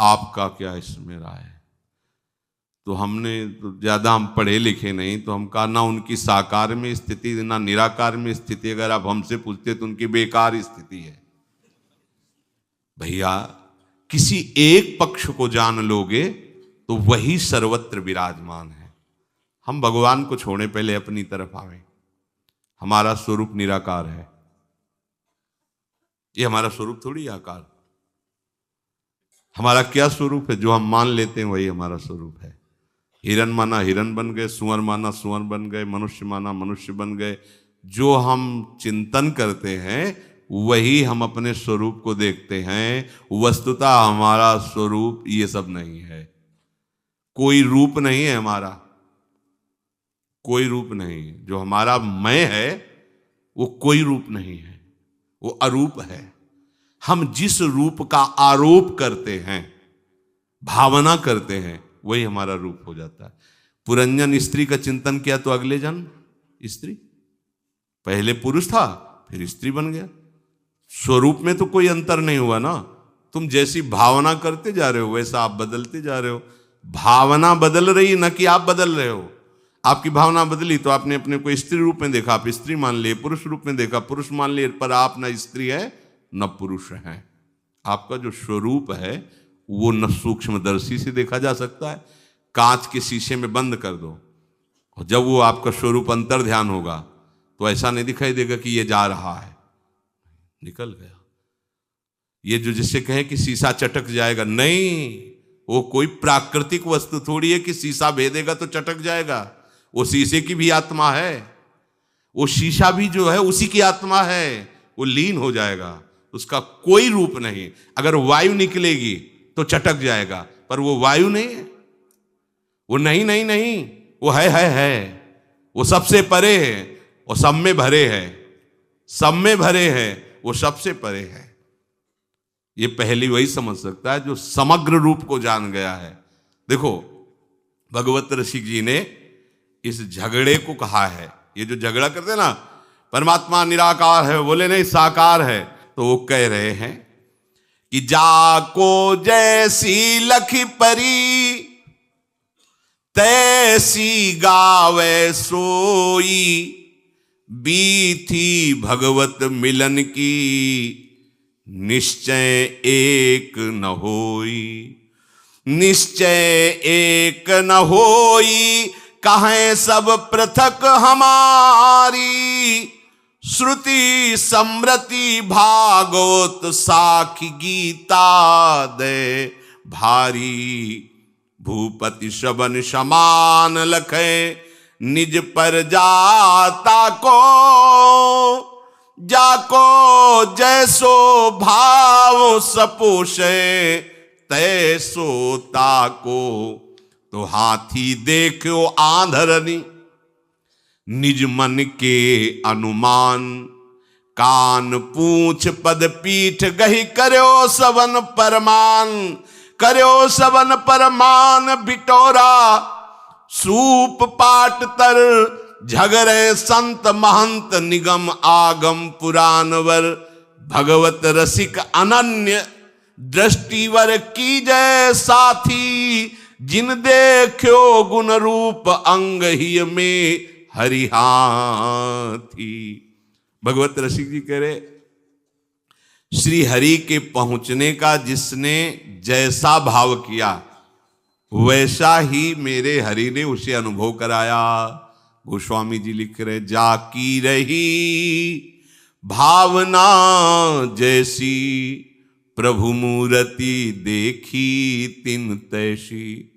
आपका क्या इसमें राय है? तो हमने तो ज़्यादा हम पढ़े लिखे नहीं, तो हम कहा ना उनकी साकार में स्थिति ना निराकार में स्थिति, अगर आप हमसे पूछते तो उनकी बेकार स्थिति है। भैया किसी एक पक्ष को जान लोगे तो वही सर्वत्र विराजमान है। हम भगवान को छोड़े, पहले अपनी तरफ आवे। हमारा स्वरूप निराकार है, ये हमारा स्वरूप थोड़ी आकार। हमारा क्या स्वरूप है? जो हम मान लेते हैं वही हमारा स्वरूप है। हिरन माना हिरन बन गए, सुअर माना सुअर बन गए, मनुष्य माना मनुष्य बन गए। जो हम चिंतन करते हैं वही हम अपने स्वरूप को देखते हैं। वस्तुतः हमारा स्वरूप ये सब नहीं है। कोई रूप नहीं है हमारा, कोई रूप नहीं। जो हमारा मैं है वो कोई रूप नहीं है, वो अरूप है। हम जिस रूप का आरोप करते हैं, भावना करते हैं, वही हमारा रूप हो जाता है। पुरंजन स्त्री का चिंतन किया तो अगले जन्म स्त्री, पहले पुरुष था फिर स्त्री बन गया। स्वरूप में तो कोई अंतर नहीं हुआ ना। तुम जैसी भावना करते जा रहे हो वैसा आप बदलते जा रहे हो। भावना बदल रही, न कि आप बदल रहे हो। आपकी भावना बदली तो आपने अपने को स्त्री रूप में देखा, आप स्त्री मान लिए। पुरुष रूप में देखा, पुरुष मान लिए, पर आप न स्त्री है न पुरुष है। आपका जो स्वरूप है वो न सूक्ष्मदर्शी से देखा जा सकता है। कांच के शीशे में बंद कर दो और जब वो आपका स्वरूप अंतर ध्यान होगा तो ऐसा नहीं दिखाई देगा कि ये जा रहा है, निकल गया। ये जो जिससे कहे कि शीशा चटक जाएगा, नहीं, वो कोई प्राकृतिक वस्तु थोड़ी है कि शीशा भेदेगा तो चटक जाएगा। वो शीशे की भी आत्मा है, वो शीशा भी जो है उसी की आत्मा है, वो लीन हो जाएगा। उसका कोई रूप नहीं। अगर वायु निकलेगी तो चटक जाएगा, पर वो वायु नहीं है। वो नहीं नहीं नहीं, वो है। वो सबसे परे है, वो सब में भरे है, सब में भरे है, वो सबसे परे है। ये पहली वही समझ सकता है जो समग्र रूप को जान गया है। देखो भगवत ऋषि जी ने इस झगड़े को कहा है। ये जो झगड़ा करते हैं ना, परमात्मा निराकार है, बोले नहीं साकार है, तो वो कह रहे हैं कि जाको जैसी लखी परी तैसी गावे सोई, बीथी भगवत मिलन की निश्चय एक न होई। निश्चय एक न होई, कहें सब पृथक हमारी। श्रुति समृति भागवत साखी गीता दे भारी। भूपति शबन समान लखे निज पर जाता को। जाको जैसो भाव सपोषे तैसो ताको। तो हाथी देखो आंधरनी निज मन के अनुमान। कान पूछ पद पीठ गही करो सवन परमान। करो सवन परमान बिटोरा सूप पाट तर। झगरे संत महंत निगम आगम पुराणवर। भगवत रसिक अनन्य दृष्टिवर की जय साथी। जिन देखो गुण रूप अंग ही में हरिहाथी। भगवत रसिक जी कह रहे श्री हरि के पहुंचने का जिसने जैसा भाव किया वैसा ही मेरे हरि ने उसे अनुभव कराया। गोस्वामी जी लिख रहे जाकी रही भावना जैसी। प्रभु मूर्ति देखी तिन तैसी।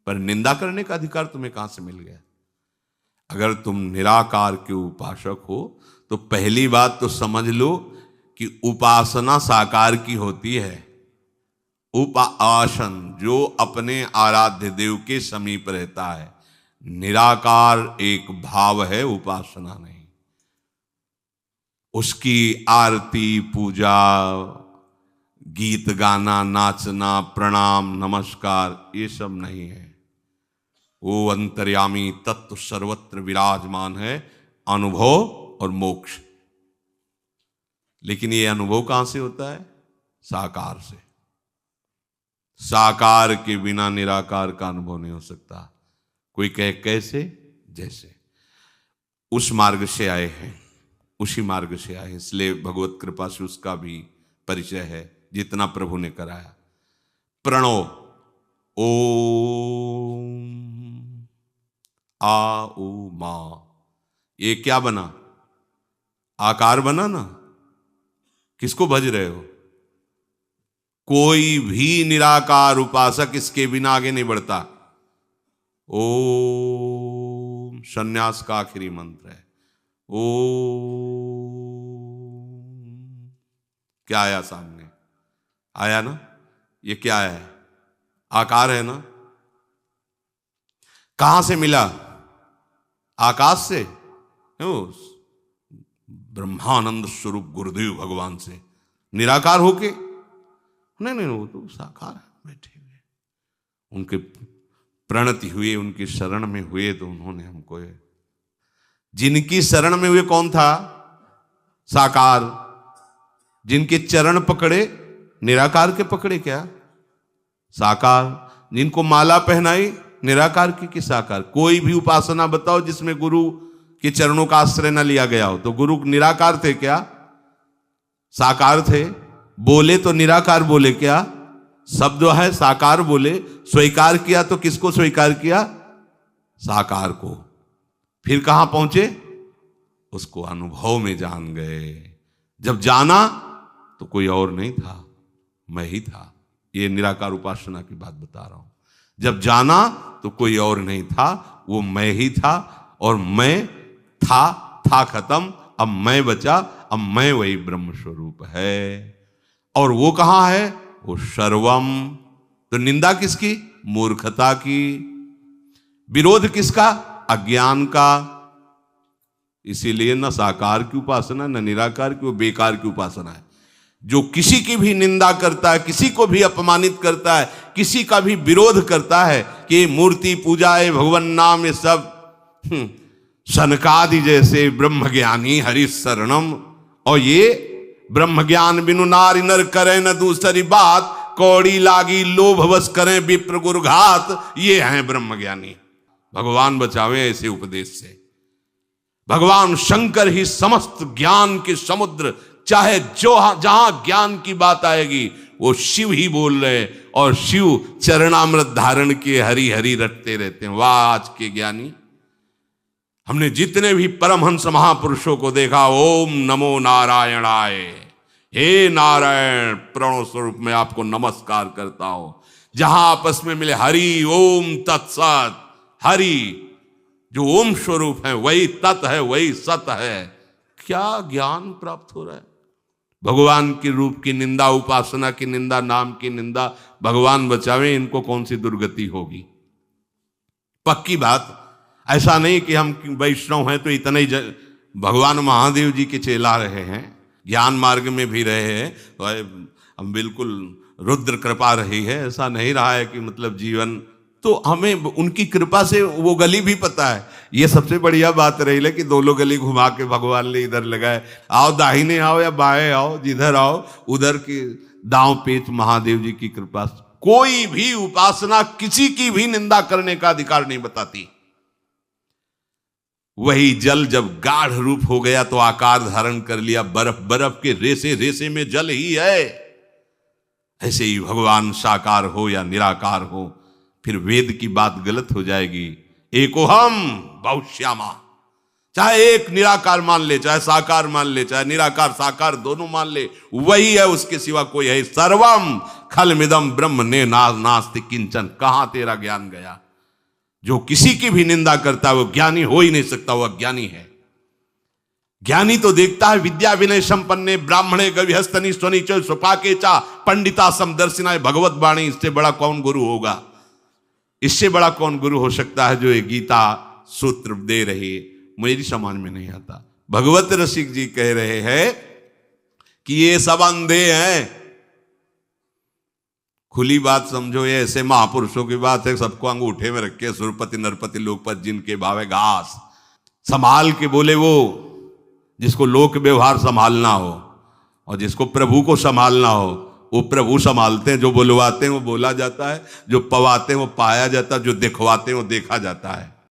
पर निंदा करने का अधिकार तुम्हें कहां से मिल गया? अगर तुम निराकार के उपासक हो तो पहली बात तो समझ लो कि उपासना साकार की होती है। उपासन जो अपने आराध्य देव के समीप रहता है। निराकार एक भाव है, उपासना नहीं। उसकी आरती पूजा गीत गाना नाचना प्रणाम नमस्कार ये सब नहीं है। वो अंतर्यामी तत्व सर्वत्र विराजमान है, अनुभव और मोक्ष। लेकिन ये अनुभव कहां से होता है? साकार से। साकार के बिना निराकार का अनुभव नहीं हो सकता। कोई कहे कैसे, जैसे उस मार्ग से आए हैं, उसी मार्ग से आए, इसलिए भगवत कृपा से उसका भी परिचय है जितना प्रभु ने कराया। प्रणो ओम आ ओ मा, ये क्या बना? आकार बना ना। किसको भज रहे हो? कोई भी निराकार उपासक इसके बिना आगे नहीं बढ़ता। ओम सन्यास का आखिरी मंत्र है। ओम, क्या आया सामने? आया ना? ये क्या है? आकार है ना? कहां से मिला? आकाश से? ब्रह्मानंद स्वरूप गुरुदेव भगवान से निराकार होके? नहीं, वो तो साकार है, बैठे हुए, उनके प्रणति हुए, उनकी शरण में हुए तो उन्होंने हमको, जिनकी शरण में हुए कौन था? साकार। जिनके चरण पकड़े, निराकार के पकड़े क्या? साकार। जिनको माला पहनाई, निराकार की कि साकार? कोई भी उपासना बताओ जिसमें गुरु के चरणों का आश्रय न लिया गया हो, तो गुरु निराकार थे क्या? साकार थे। बोले तो निराकार बोले क्या? शब्द है साकार बोले। स्वीकार किया तो किसको स्वीकार किया? साकार को। फिर कहां पहुंचे? उसको अनुभव में जान गए। जब जाना तो कोई और नहीं था, मैं ही था। ये निराकार उपासना की बात बता रहा हूं। जब जाना तो कोई और नहीं था, वो मैं ही था। और मैं था खत्म, अब मैं बचा, अब मैं वही ब्रह्म स्वरूप है। और वो कहां है? वो सर्वम। तो निंदा किसकी? मूर्खता की। विरोध किसका? अज्ञान का। इसीलिए न साकार की उपासना न निराकार की, वो बेकार की उपासना है। जो किसी की भी निंदा करता है, किसी को भी अपमानित करता है, किसी का भी विरोध करता है कि मूर्ति पूजा है, भगवान नाम, ये सब सनकादि जैसे ब्रह्म ज्ञानी हरि शरणम। और ये ब्रह्म ज्ञान बिनु नारी नर करे न दूसरी बात, कौड़ी लागी लोभ बस करें विप्र गुरघात। ये हैं ब्रह्म ज्ञानी। भगवान बचावे ऐसे उपदेश से। भगवान शंकर ही समस्त ज्ञान के समुद्र, चाहे जो जहां ज्ञान की बात आएगी वो शिव ही बोल रहे, और शिव चरणामृत धारण के हरि हरि रटते रहते हैं। वाह आज के ज्ञानी! हमने जितने भी परमहंस महापुरुषों को देखा, ओम नमो नारायणाय, हे नारायण प्रणव स्वरूप में आपको नमस्कार करता हूं। जहां आपस में मिले हरि ओम तत्सत, हरि जो ओम स्वरूप है वही तत् है, वही सत है। क्या ज्ञान प्राप्त हो रहा है! भगवान के रूप की निंदा, उपासना की निंदा, नाम की निंदा, भगवान बचावे, इनको कौन सी दुर्गति होगी। पक्की बात, ऐसा नहीं कि हम वैष्णव हैं तो इतना ही भगवान महादेव जी के चेला रहे हैं, ज्ञान मार्ग में भी रहे हैं, तो हम बिल्कुल रुद्र कृपा रही है, ऐसा नहीं रहा है कि मतलब जीवन, तो हमें उनकी कृपा से वो गली भी पता है। ये सबसे बढ़िया बात रही है कि दोनों गली घुमा के भगवान ने इधर लगाए, आओ दाहिने आओ या बाएं आओ, जिधर आओ उधर की दांव पेच महादेव जी की कृपा। कोई भी उपासना किसी की भी निंदा करने का अधिकार नहीं बताती। वही जल जब गाढ़ रूप हो गया तो आकार धारण कर लिया, बर्फ, बर्फ के रेसे रेसे में जल ही है। ऐसे ही भगवान साकार हो या निराकार हो, फिर वेद की बात गलत हो जाएगी। एकोहम बहुश्यामा, चाहे एक निराकार मान ले, चाहे साकार मान ले, चाहे निराकार साकार दोनों मान ले, वही है, उसके सिवा कोई है। सर्वम खलमिदम ब्रह्म ने नास्ति किंचन। कहां तेरा ज्ञान गया? जो किसी की भी निंदा करता है वो ज्ञानी हो ही नहीं सकता, वो अज्ञानी है। ज्ञानी तो देखता है विद्या विनय संपन्ने ब्राह्मणे गविहस्तनि स्वनिच स्वपाके चा पंडिता समदर्शिनाय भगवत वाणी। इससे बड़ा कौन गुरु होगा? इससे बड़ा कौन गुरु हो सकता है जो ये गीता सूत्र दे रही है? मेरी समझ में नहीं आता। भगवत रसिक जी कह रहे हैं कि ये सब अंधे हैं। खुली बात समझो, ये ऐसे महापुरुषों की बात है, सबको अंगूठे में रखे, सुरपति नरपति लोकपति जिनके भावे घास। संभाल के बोले वो जिसको लोक व्यवहार संभालना हो और जिसको प्रभु को संभालना हो, वो प्रभु संभालते हैं, जो बुलवाते हैं वो बोला जाता है, जो पवाते हैं वो पाया जाता है, जो दिखवाते हैं वो देखा जाता है।